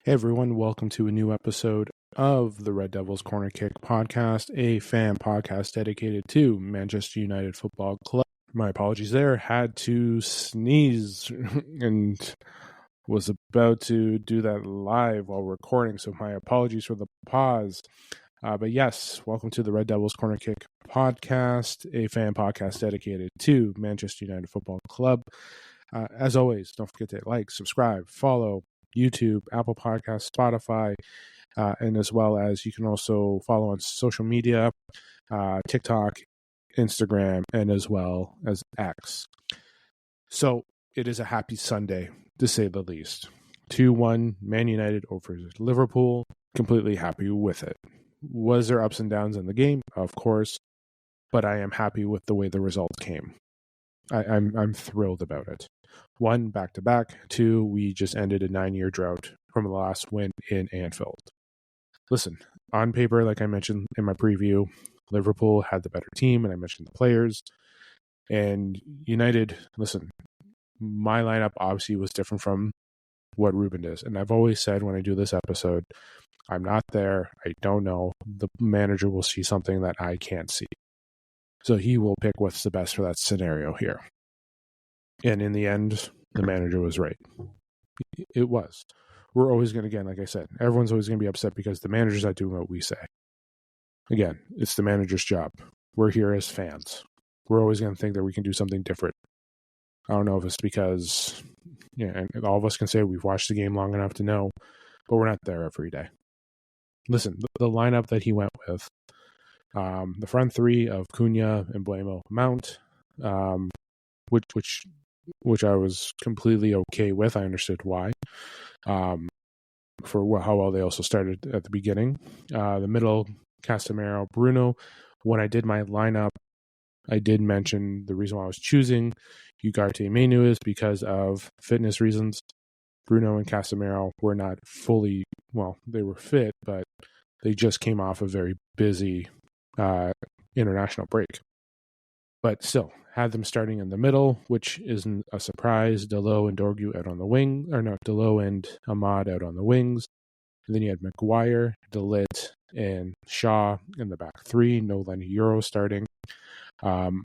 Hey everyone, welcome to a new episode of the Red Devils Corner Kick podcast, a fan podcast dedicated to Manchester United Football Club. My apologies there, had to sneeze and was about to do that live while recording, so my apologies for the pause. But yes, welcome to the Red Devils Corner Kick podcast, a fan podcast dedicated to Manchester United Football Club. As always, don't forget to like, subscribe, follow YouTube, Apple Podcasts, Spotify, and as well as you can also follow on social media, TikTok, Instagram, and as well as X. So it is a happy Sunday, to say the least. 2-1 Man United over Liverpool. Completely happy with it. Was there ups and downs in the game? Of course, but I am happy with the way the results came. I'm thrilled about it. 1, back-to-back. 2, we just ended a 9-year drought from the last win in Anfield. Listen, on paper, like I mentioned in my preview, Liverpool had the better team, and I mentioned the players. And United, listen, my lineup obviously was different from what Ruben does. And I've always said when I do this episode, I'm not there. I don't know. The manager will see something that I can't see. So he will pick what's the best for that scenario here. And in the end, the manager was right. It was. We're always going to, again, like I said, everyone's always going to be upset because the manager's not doing what we say. Again, it's the manager's job. We're here as fans. We're always going to think that we can do something different. I don't know if it's because, and all of us can say we've watched the game long enough to know, but we're not there every day. Listen, the lineup that he went with, the front three of Cunha, Embuemo, Mount, which I was completely okay with. I understood why. For how well they also started at the beginning. The middle, Casemiro, Bruno. When I did my lineup, I did mention the reason why I was choosing Ugarte Menu is because of fitness reasons. Bruno and Casemiro were not fully, they were fit, but they just came off a very busy international break. But still, had them starting in the middle, which isn't a surprise. Dalot and Dorgu out on the wing, Dalot and Ahmad out on the wings. And then you had Maguire, De Ligt, and Shaw in the back three. No Lenny Euro starting. But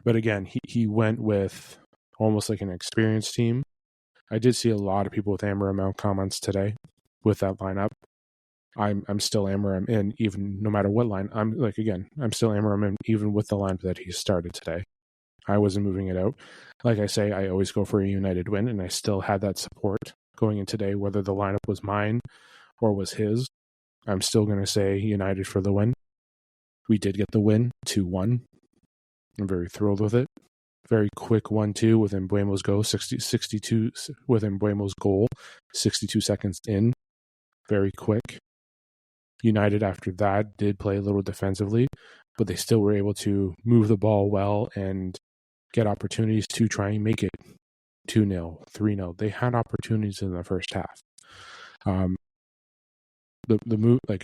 again, he went with almost like an experienced team. I did see a lot of people with Amorim comments today with that lineup. I'm still Amorim in, even no matter what line. I'm still Amorim in, even with the line that he started today. I wasn't moving it out. Like I say, I always go for a United win, and I still had that support going in today, whether the lineup was mine or was his. I'm still going to say United for the win. We did get the win, 2-1. I'm very thrilled with it. Very quick 1-2 with Embuemo's goal, 62 with Embuemo's goal, 62 seconds in. Very quick. United after that did play a little defensively, but they still were able to move the ball well and get opportunities to try and make it 2-0, 3-0. They had opportunities in the first half. The move, the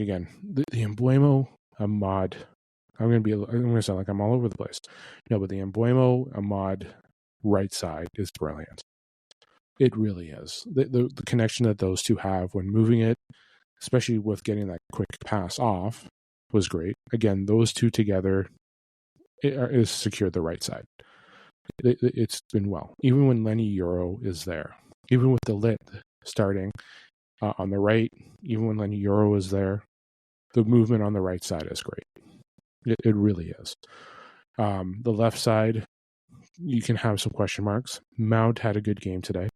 Embuemo, Ahmad. I'm going to sound like I'm all over the place. No, but the Embuemo, Ahmad right side is brilliant. It really is. The connection that those two have when moving it, especially with getting that quick pass off, was great. Again, those two together is secured the right side. It's been well. Even when Lenny Euro is there, even with De Ligt starting on the right, even when Lenny Euro is there, the movement on the right side is great. It really is. The left side, you can have some question marks. Mount had a good game today.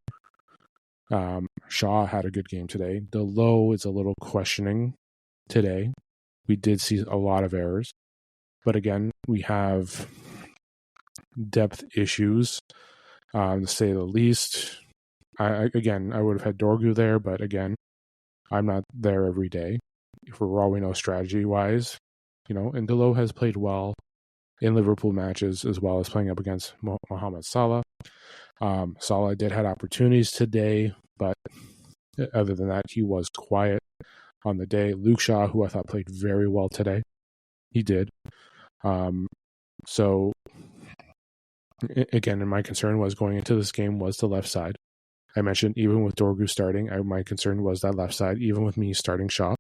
Shaw had a good game today. Dalot is a little questioning today. We did see a lot of errors. But again, we have depth issues, to say the least. I would have had Dorgu there, but again, I'm not there every day. For all we know, strategy-wise, and Dalot has played well in Liverpool matches as well as playing up against Mohamed Salah. Salah did have opportunities today, but other than that, he was quiet on the day. Luke Shaw, who I thought played very well today, he did. So, again, and my concern was going into this game was the left side. I mentioned even with Dorgu starting, my concern was that left side, even with me starting Shaw.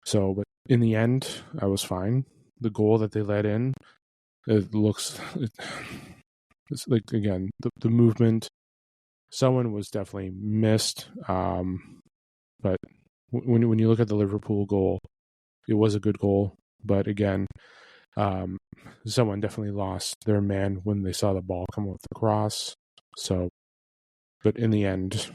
So, but in the end, I was fine. The goal that they let in, it's like, again, the movement, someone was definitely missed. But when you look at the Liverpool goal, it was a good goal. But again, someone definitely lost their man when they saw the ball come with the cross. So, but in the end,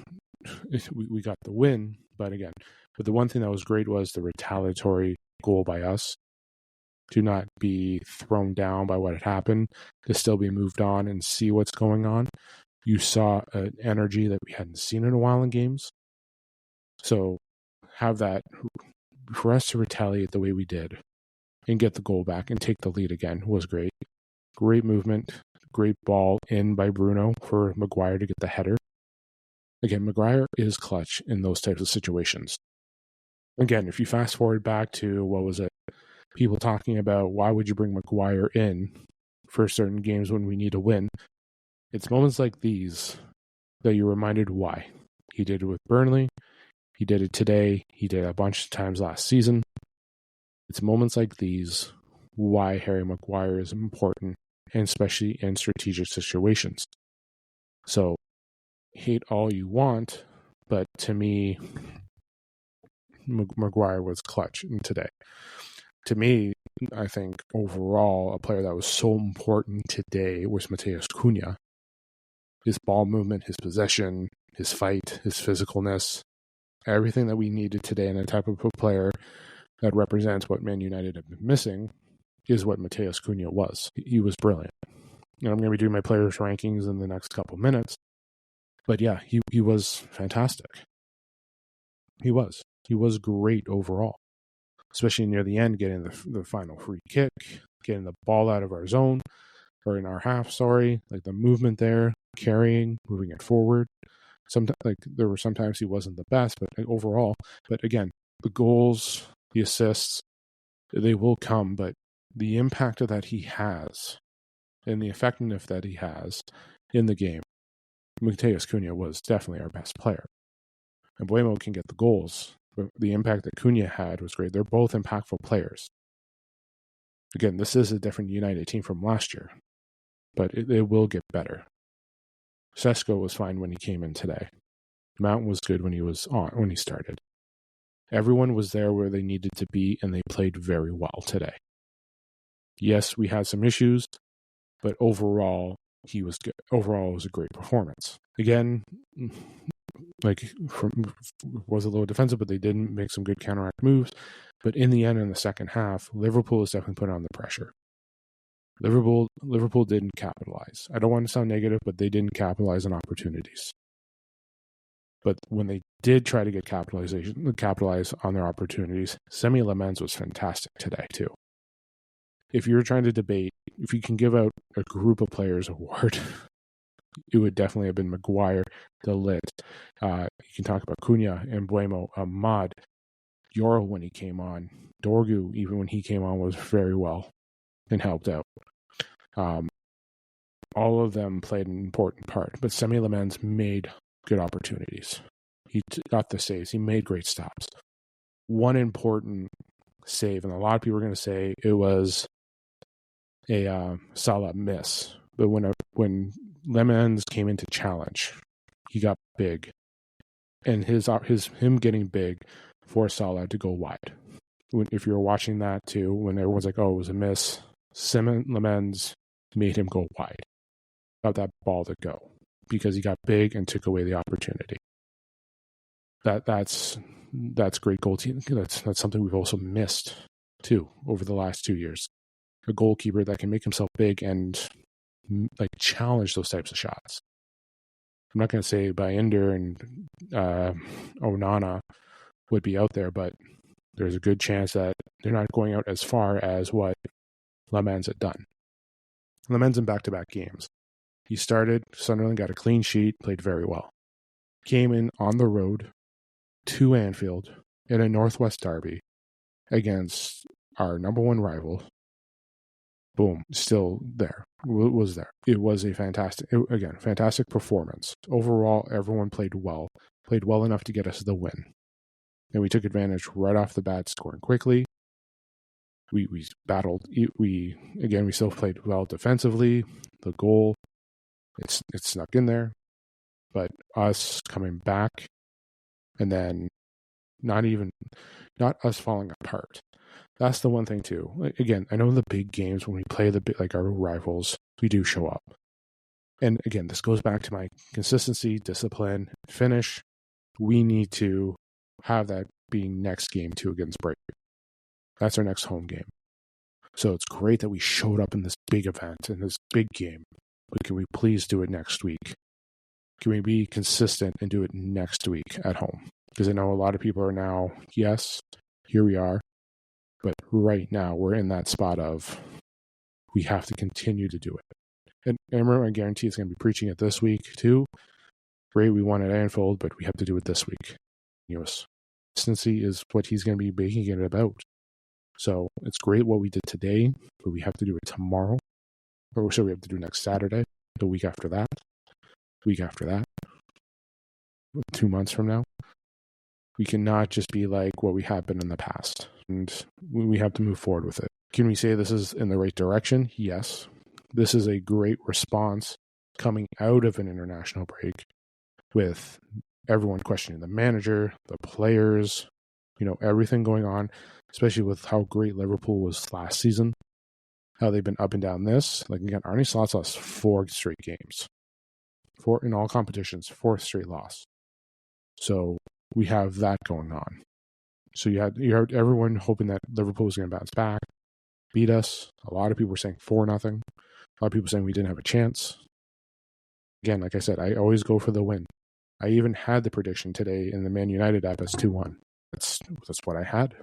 we got the win. But again, the one thing that was great was the retaliatory goal by us, to not be thrown down by what had happened, to still be moved on and see what's going on. You saw an energy that we hadn't seen in a while in games. So have that, for us to retaliate the way we did and get the goal back and take the lead again was great. Great movement, great ball in by Bruno for Maguire to get the header. Again, Maguire is clutch in those types of situations. Again, if you fast forward back to, what was it? People talking about why would you bring Maguire in for certain games when we need a win. It's moments like these that you're reminded why. He did it with Burnley. He did it today. He did it a bunch of times last season. It's moments like these why Harry Maguire is important, and especially in strategic situations. So, hate all you want, but to me, Maguire was clutch in today. To me, I think overall, a player that was so important today was Matheus Cunha. His ball movement, his possession, his fight, his physicalness, everything that we needed today in a type of player that represents what Man United have been missing is what Matheus Cunha was. He was brilliant. And I'm going to be doing my players' rankings in the next couple minutes. But yeah, he was fantastic. He was. He was great overall, especially near the end, getting the final free kick, getting the ball out of our zone, or in our half, like the movement there, carrying, moving it forward. Sometimes, like, there were sometimes he wasn't the best, but overall, but again, the goals, the assists, they will come, but the impact that he has and the effectiveness that he has in the game, Matheus Cunha was definitely our best player. And Buemo can get the goals, but the impact that Cunha had was great. They're both impactful players. Again, this is a different United team from last year, but it will get better. Sesko was fine when he came in today. Mount was good when he started. Everyone was there where they needed to be, and they played very well today. Yes, we had some issues, but overall, he was good. Overall, it was a great performance. Again, was a little defensive, but they didn't make some good counteract moves. But in the end, in the second half, Liverpool is definitely put on the pressure. Liverpool didn't capitalize. I don't want to sound negative, but they didn't capitalize on opportunities. But when they did try to capitalize on their opportunities, Semi Lamens was fantastic today too. If you're trying to debate, if you can give out a group of players award, it would definitely have been Maguire, De Ligt. You can talk about Cunha and Buemo, Ahmad, Yoro when he came on, Dorgu even when he came on was very well and helped out. All of them played an important part, but Semi Lamens made good opportunities. He got the saves. He made great stops. One important save, and a lot of people are going to say it was a Salah miss, but when Lemons came into challenge, he got big, and him getting big forced Salah to go wide. If you're watching that too, when everyone's like, "Oh, it was a miss," Lemons made him go wide, got that ball to go because he got big and took away the opportunity. That's great goalkeeping. That's something we've also missed too over the last 2 years. A goalkeeper that can make himself big and challenge those types of shots. I'm not going to say Bayender and Onana would be out there, but there's a good chance that they're not going out as far as what Lemans had done. Lemans in back-to-back games. He started, Sunderland got a clean sheet, played very well. Came in on the road to Anfield in a Northwest derby against our number one rival boom, still there. Was there. It was a fantastic performance. Overall, everyone played well enough to get us the win. And we took advantage right off the bat, scoring quickly. We battled. We still played well defensively. The goal, it's snuck in there. But us coming back and then not us falling apart. That's the one thing too. Again, I know the big games when we play our rivals, we do show up. And again, this goes back to my consistency, discipline, finish. We need to have that being next game too against Brave. That's our next home game. So it's great that we showed up in this big event, in this big game. But can we please do it next week? Can we be consistent and do it next week at home? Because I know a lot of people are now, yes, here we are. But right now, we're in that spot of we have to continue to do it. And remember, I guarantee it's going to be preaching it this week too. Great, we won at Anfield, but we have to do it this week. Consistency is what he's going to be making it about. So it's great what we did today, but we have to do it tomorrow. Or so we have to do next Saturday, the week after that, 2 months from now. We cannot just be like what we have been in the past. And we have to move forward with it. Can we say this is in the right direction? Yes. This is a great response coming out of an international break with everyone questioning the manager, the players, everything going on, especially with how great Liverpool was last season, how they've been up and down this. Like, again, Arne Slot's lost 4 straight games. 4 in all competitions, 4th straight loss. So we have that going on. So you had everyone hoping that Liverpool was going to bounce back, beat us. A lot of people were saying 4-0. A lot of people saying we didn't have a chance. Again, like I said, I always go for the win. I even had the prediction today in the Man United app as 2-1. That's what I had.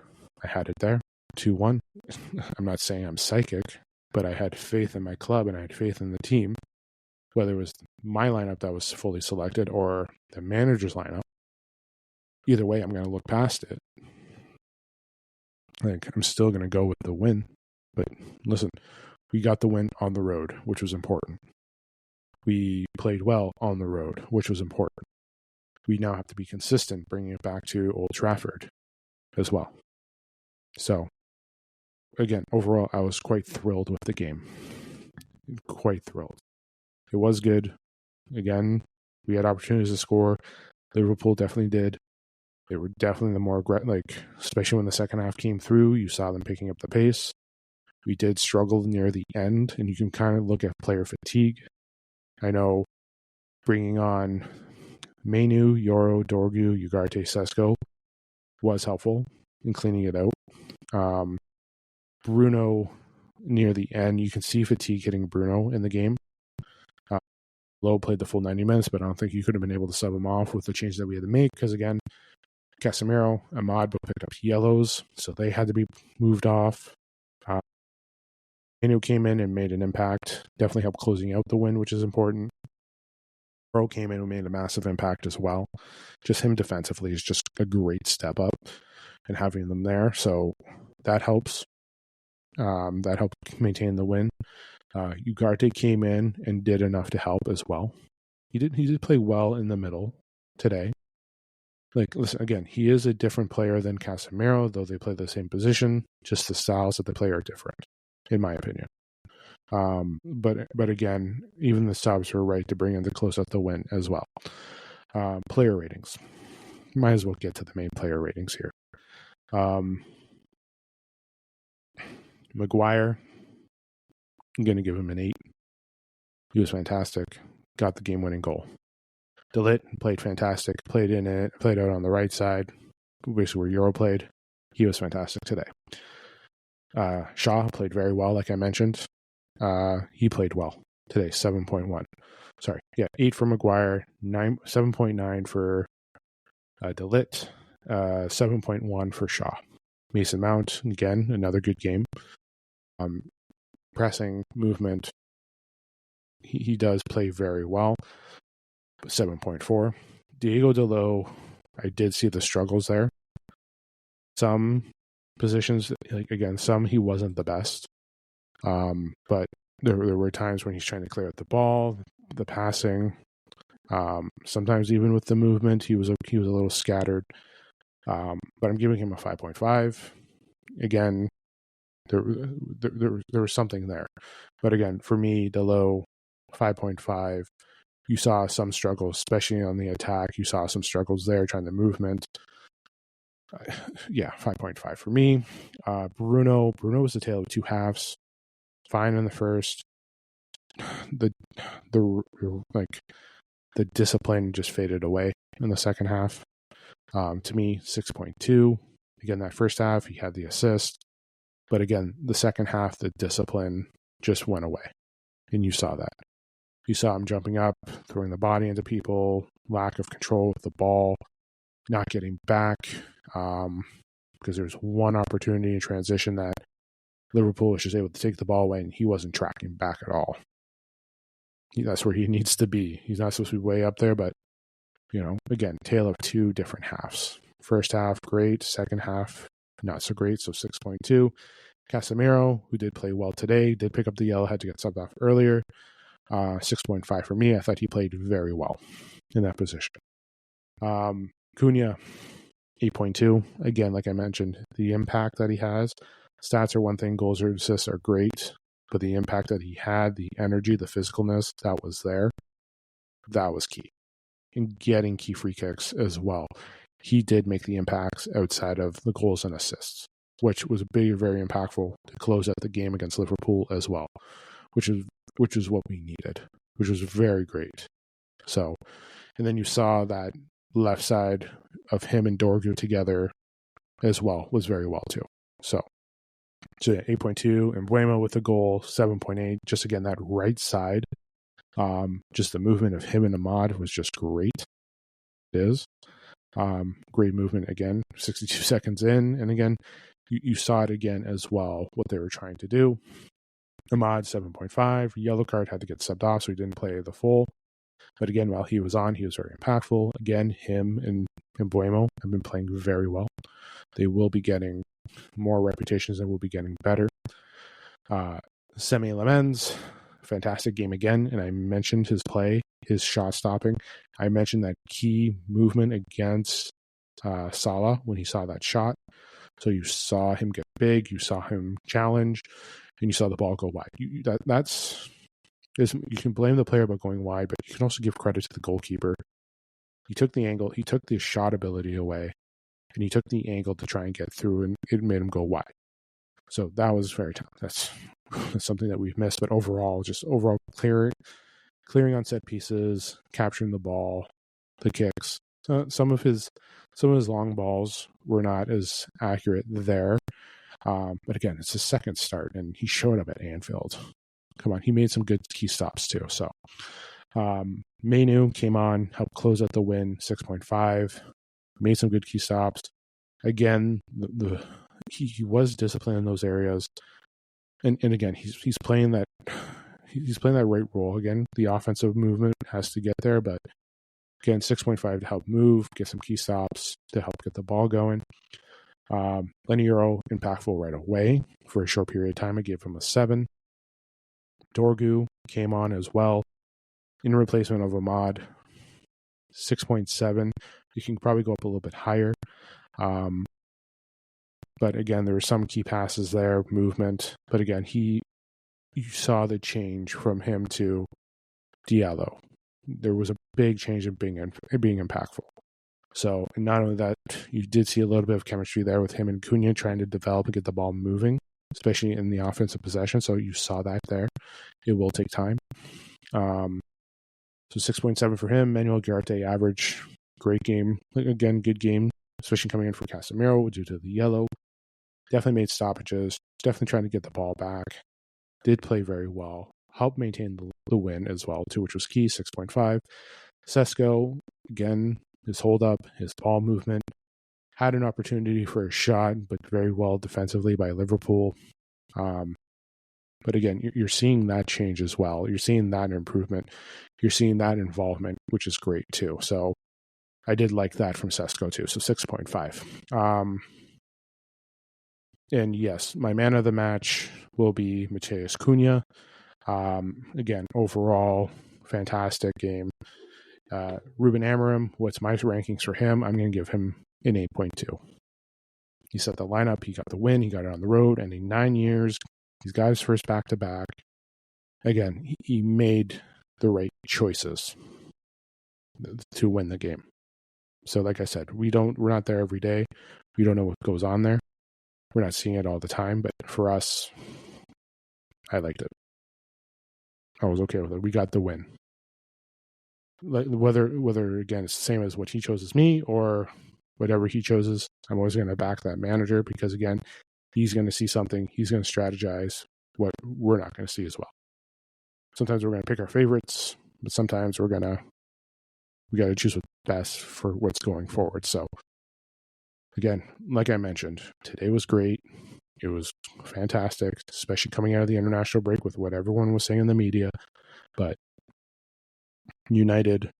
I had it there, 2-1. I'm not saying I'm psychic, but I had faith in my club and I had faith in the team. Whether it was my lineup that was fully selected or the manager's lineup, either way, I'm going to look past it. I'm still going to go with the win. But listen, we got the win on the road, which was important. We played well on the road, which was important. We now have to be consistent, bringing it back to Old Trafford as well. So, again, overall, I was quite thrilled with the game. Quite thrilled. It was good. Again, we had opportunities to score. Liverpool definitely did. They were definitely the more especially when the second half came through, you saw them picking up the pace. We did struggle near the end, and you can kind of look at player fatigue. I know bringing on Mainu, Yoro, Dorgu, Ugarte, Sesko was helpful in cleaning it out. Bruno, near the end, you can see fatigue hitting Bruno in the game. Lowe played the full 90 minutes, but I don't think you could have been able to sub him off with the changes that we had to make because, again, Casemiro, Ahmad both picked up yellows, so they had to be moved off. Mainu came in and made an impact, definitely helped closing out the win, which is important. Pro came in and made a massive impact as well. Just him defensively is just a great step up and having them there, so that helps. That helped maintain the win. Ugarte came in and did enough to help as well. He did play well in the middle today. Listen, again, he is a different player than Casemiro, though they play the same position. Just the styles of the player are different, in my opinion. But again, even the subs were right to bring in the close up the win as well. Player ratings. Might as well get to the main player ratings here. Maguire, I'm going to give him an 8. He was fantastic. Got the game-winning goal. De Ligt played fantastic. Played in it. Played out on the right side, basically where Euro played. He was fantastic today. Shaw played very well, like I mentioned. He played well today, 7.1. Sorry, 8 for Maguire, 7.9 for De Ligt, 7.1 for Shaw. Mason Mount, again, another good game. Pressing, movement, he does play very well, 7.4. Diego Dalot, I did see the struggles there. Some positions, some he wasn't the best. But there were times when he's trying to clear out the ball, the passing. Sometimes even with the movement, he was a little scattered. But I'm giving him a 5.5. Again, there was something there. But again, for me, the low 5.5, you saw some struggles, especially on the attack. You saw some struggles there trying the movement. 5.5 for me. Bruno was the tale of two halves. Fine in the first. The discipline just faded away in the second half. To me, 6.2. Again, that first half, he had the assist. But again, the second half, the discipline just went away. And you saw that. You saw him jumping up, throwing the body into people, lack of control with the ball, not getting back. Because there's one opportunity in transition that Liverpool was just able to take the ball away, and he wasn't tracking back at all. That's where he needs to be. He's not supposed to be way up there, but, again, tale of two different halves. First half, great. Second half, not so great, so 6.2. Casemiro, who did play well today, did pick up the yellow, had to get subbed off earlier. 6.5 for me. I thought he played very well in that position. Cunha, 8.2. Again, like I mentioned, the impact that he has. Stats are one thing, goals or assists are great, but the impact that he had, the energy, the physicalness that was there, that was key. And getting key free kicks as well. He did make the impacts outside of the goals and assists, which was very impactful to close out the game against Liverpool as well, which is what we needed, which was very great. So, and then you saw that left side of him and Dorgu together as well was very well too. So 8.2, and Mbeumo with the goal, 7.8. Just again, that right side, just the movement of him and Ahmad was just great. It is. Great movement again, 62 seconds in. And again, you saw it again as well, what they were trying to do. Ahmad, 7.5. Yellow card, had to get subbed off, so he didn't play the full. But again, while he was on, he was very impactful. Again, him and Mbeumo have been playing very well. They will be getting more reputations and will be getting better. Semi Lamens, fantastic game again. And I mentioned his play, his shot stopping. I mentioned that key movement against Salah when he saw that shot. So you saw him get big, you saw him challenge, and you saw the ball go wide. You can blame the player about going wide, but you can also give credit to the goalkeeper. He took the angle, he took the shot ability away, and he took the angle to try and get through, and it made him go wide. So that was very tough. That's something that we've missed, but overall clearing on set pieces, capturing the ball, the kicks. Some of his long balls were not as accurate there. But again, it's his second start, and he showed up at Anfield. Come on, he made some good key stops too. So Mainu came on, helped close out the win, 6.5. Made some good key stops. Again, he was disciplined in those areas, and again, he's playing that right role. Again, the offensive movement has to get there, but again, 6.5 to help move, get some key stops to help get the ball going. Leniero, impactful right away for a short period of time. I gave him a 7. Dorgu came on as well in replacement of Ahmad, 6.7. You can probably go up a little bit higher. But again, there were some key passes there, movement. But again, you saw the change from him to Diallo. There was a big change in being impactful. So, and not only that, you did see a little bit of chemistry there with him and Cunha trying to develop and get the ball moving, especially in the offensive possession. So you saw that there. It will take time. So 6.7 for him. Manuel Ugarte, average. Great game. Again, good game, especially coming in for Casemiro due to the yellow. Definitely made stoppages. Definitely trying to get the ball back. Did play very well. Helped maintain the win as well, too, which was key, 6.5. Sesko, again, his hold-up, his ball movement. Had an opportunity for a shot, but very well defensively by Liverpool. But again, you're seeing that change as well. You're seeing that improvement. You're seeing that involvement, which is great, too. So I did like that from Sesko, too. So 6.5. And yes, my man of the match, will be Mateus Cunha. Again, overall, fantastic game. Ruben Amorim, what's my rankings for him? I'm going to give him an 8.2. He set the lineup, he got the win, he got it on the road, and in 9 years, he's got his first back-to-back. Again, he made the right choices to win the game. So like I said, we're not there every day. We don't know what goes on there. We're not seeing it all the time, but for us, I liked it. I was okay with it. We got the win. Whether again it's the same as what he chose as me or whatever he chooses, I'm always going to back that manager because again, he's going to see something. He's going to strategize what we're not going to see as well. Sometimes we're going to pick our favorites, but sometimes we got to choose what's best for what's going forward. So again, like I mentioned, today was great. It was fantastic, especially coming out of the international break with what everyone was saying in the media. But United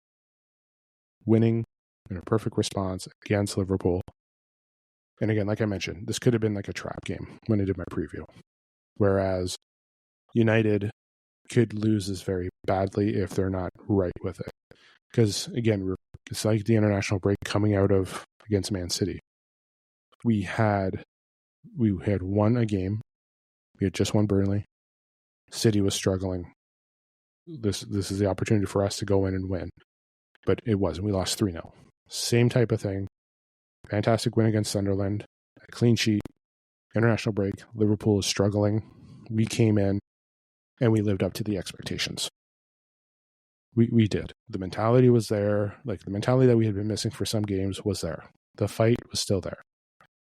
winning in a perfect response against Liverpool. And again, like I mentioned, this could have been like a trap game when I did my preview. Whereas United could lose this very badly if they're not right with it. Because again, it's like the international break coming out of against Man City. We had won a game. We had just won Burnley. City was struggling. This is the opportunity for us to go in and win. But it wasn't. We lost 3-0. Same type of thing. Fantastic win against Sunderland. A clean sheet. International break. Liverpool is struggling. We came in and we lived up to the expectations. We did. The mentality was there. Like the mentality that we had been missing for some games was there. The fight was still there.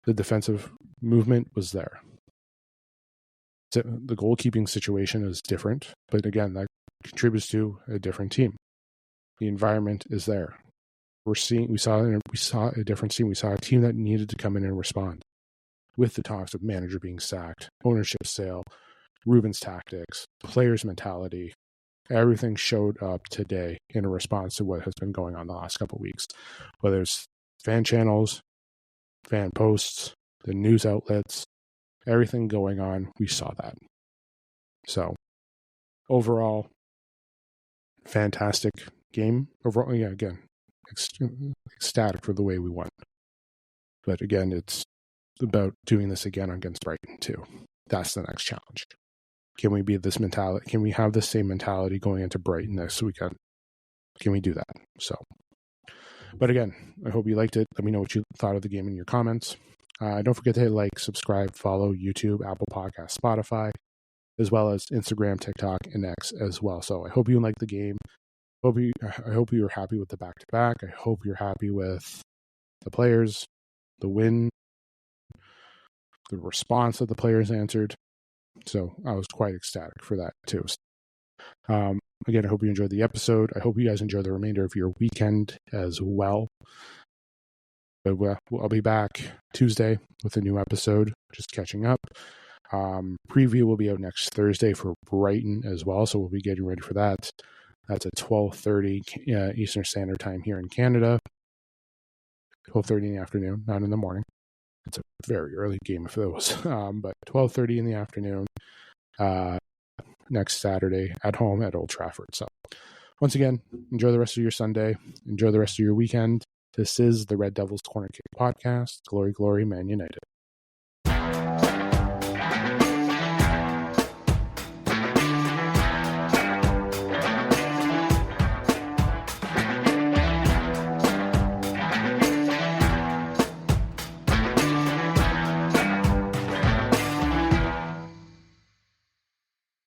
The defensive movement was there. The goalkeeping situation is different, but again, that contributes to a different team. The environment is there. We saw a different team. We saw a team that needed to come in and respond. With the talks of manager being sacked, ownership sale, Ruben's tactics, players' mentality, everything showed up today in a response to what has been going on the last couple of weeks. Whether it's fan channels, fan posts, the news outlets, everything going on, we saw that. So, overall, fantastic game. Overall, yeah, again, ecstatic for the way we won. But again, it's about doing this again against Brighton too. That's the next challenge. Can we be this mentality? Can we have the same mentality going into Brighton this weekend? Can we do that? So, but again, I hope you liked it. Let me know what you thought of the game in your comments. Don't forget to hit like, subscribe, follow YouTube, Apple Podcasts, Spotify, as well as Instagram, TikTok, and X as well. So I hope you like the game. I hope you're happy with the back-to-back. I hope you're happy with the players, the win, the response that the players answered. So I was quite ecstatic for that too. Again, I hope you enjoyed the episode. I hope you guys enjoy the remainder of your weekend as well. But I'll be back Tuesday with a new episode, just catching up. Preview will be out next Thursday for Brighton as well, so we'll be getting ready for that. That's at 12:30 Eastern Standard Time here in Canada. 12:30 in the afternoon, not in the morning. It's a very early game if it was, but 12:30 in the afternoon next Saturday at home at Old Trafford. So once again, enjoy the rest of your Sunday. Enjoy the rest of your weekend. This is the Red Devils Corner Kick podcast. Glory, glory, Man United.